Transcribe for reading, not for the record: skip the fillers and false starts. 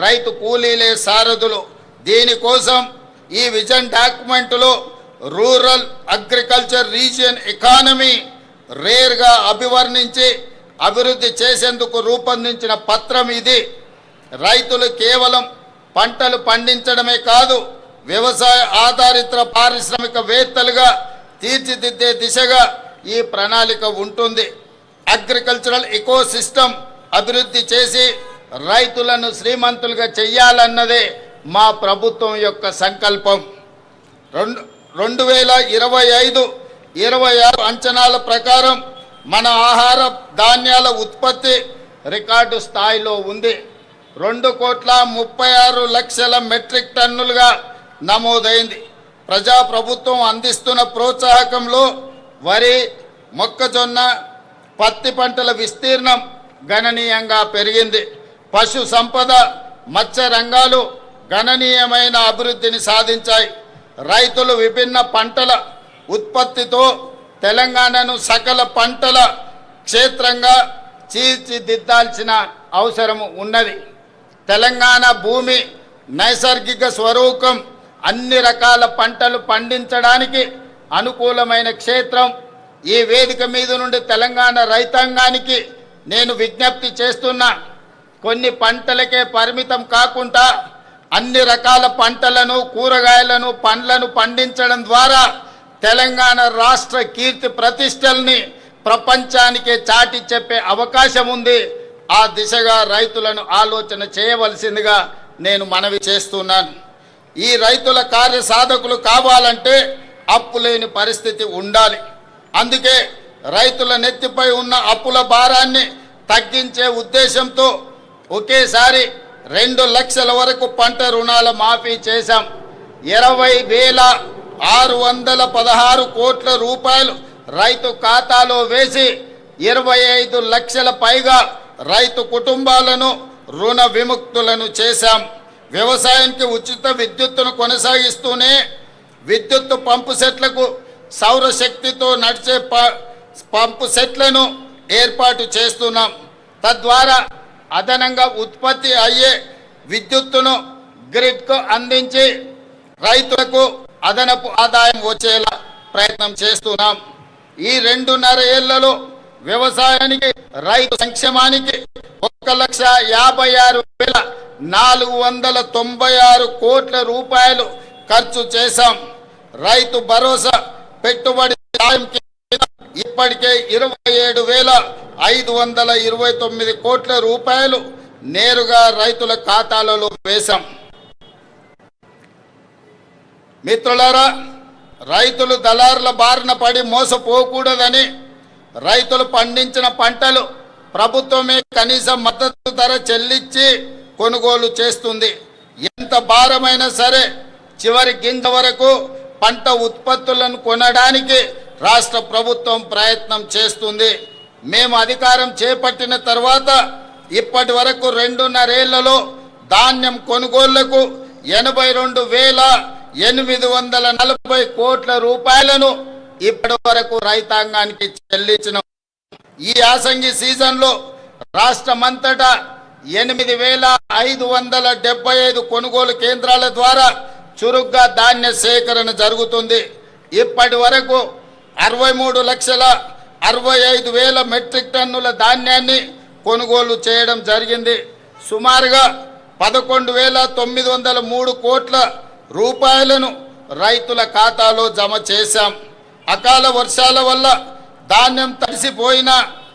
రైతు కూలీలే సారథులు. దీనికోసం ఈ విజన్ డాక్యుమెంట్లో రూరల్ అగ్రికల్చర్ రీజియన్ ఎకానమీ రేర్గా అభివర్ణించి అభివృద్ధి చేసేందుకు రూపొందించిన పత్రం ఇది. రైతులు కేవలం పంటలు పండించడమే కాదు, వ్యవసాయ ఆధారిత పారిశ్రామికవేత్తలుగా తీర్చిదిద్దే దిశగా ఈ ప్రణాళిక ఉంటుంది. అగ్రికల్చరల్ ఎకోసిస్టమ్ అభివృద్ధి చేసి రైతులను శ్రీమంతులుగా చెయ్యాలన్నదే మా ప్రభుత్వం యొక్క సంకల్పం. 2025-26 అంచనాల ప్రకారం మన ఆహార ధాన్యాల ఉత్పత్తి రికార్డు స్థాయిలో ఉంది. 2,36,00,000 మెట్రిక్ టన్నులుగా నమోదైంది. ప్రజాప్రభుత్వం అందిస్తున్న ప్రోత్సాహకంలో వరి, మొక్కజొన్న, పత్తి పంటల విస్తీర్ణం గణనీయంగా పెరిగింది. పశు సంపద, మత్స్య రంగాలు గణనీయమైన అభివృద్ధిని సాధించాయి. రైతులు విభిన్న పంటల ఉత్పత్తితో తెలంగాణను సకల పంటల క్షేత్రంగా తీర్చిదిద్దాల్సిన అవసరం ఉన్నది. తెలంగాణ భూమి నైసర్గిక స్వరూపం అన్ని రకాల పంటలు పండించడానికి అనుకూలమైన క్షేత్రం. ఈ వేదిక మీద నుండి తెలంగాణ రైతాంగానికి నేను విజ్ఞప్తి చేస్తున్నా, కొన్ని పంటలకే పరిమితం కాకుండా అన్ని రకాల పంటలను, కూరగాయలను, పండ్లను పండించడం ద్వారా తెలంగాణ రాష్ట్ర కీర్తి ప్రతిష్టల్ని ప్రపంచానికే చాటి చెప్పే అవకాశం ఉంది. ఆ దిశగా రైతులను ఆలోచన చేయవలసిందిగా నేను మనవి చేస్తున్నాను. ఈ రైతుల కార్యసాధకులు కావాలంటే అప్పు లేని పరిస్థితి ఉండాలి. అందుకే రైతుల నెత్తిపై ఉన్న అప్పుల భారాన్ని తగ్గించే ఉద్దేశంతో ఒకేసారి 2 లక్షల వరకు పంట రుణాల మాఫీ చేశాం. 20,616 కోట్ల రూపాయలు రైతు ఖాతాలో వేసి 25 లక్షల పైగా రైతు కుటుంబాలను రుణ విముక్తులను చేశాం. వ్యవసాయానికి ఉచిత విద్యుత్తును కొనసాగిస్తూనే విద్యుత్తు పంపు సెట్లకు సౌరశక్తితో నడిచే పంపు సెట్లను ఏర్పాటు చేస్తున్నాం. తద్వారా అదనంగా ఉత్పత్తి అయ్యే విద్యుత్తును గ్రిడ్కు అందించి రైతులకు అదనపు ఆదాయం వచ్చేలా ప్రయత్నం చేస్తున్నాం. ఈ 2.5 ఏళ్లలో వ్యవసాయానికి, రైతు సంక్షేమానికి 1,56,496 కోట్ల రూపాయలు ఖర్చు చేశాం. రైతు భరోసా పెట్టుబడి సాయం ఇప్పటికే 27,529 కోట్ల రూపాయలు నేరుగా రైతుల ఖాతాలలో వేశాం. మిత్రులారా, రైతులు దళారుల బారిన పడి మోసపోకూడదని రైతులు పండించిన పంటలు ప్రభుత్వమే కనీస మద్దతు ధర చెల్లించి కొనుగోలు చేస్తుంది. ఎంత భారమైనా సరే చివరి గింజ వరకు పంట ఉత్పత్తులను కొనడానికి రాష్ట్ర ప్రభుత్వం ప్రయత్నం చేస్తుంది. మేము అధికారం చేపట్టిన తర్వాత ఇప్పటి వరకు 2.5 ఏళ్లలో ధాన్యం కొనుగోళ్లకు 82,840 కోట్ల రూపాయలను ఇప్పటి వరకు రైతాంగానికి చెల్లించిన. ఈ యాసంగి సీజన్లో రాష్ట్రమంతటా 8,575 కొనుగోలు కేంద్రాల ద్వారా చురుగ్గా ధాన్య సేకరణ జరుగుతుంది. ఇప్పటి వరకు 63,65,000 మెట్రిక్ టన్నుల ధాన్యాన్ని కొనుగోలు చేయడం జరిగింది. సుమారుగా 11,903 కోట్ల రూపాయలను రైతుల ఖాతాలో జమ చేశాం. అకాల వర్షాల వల్ల ధాన్యం తడిసిపోయినా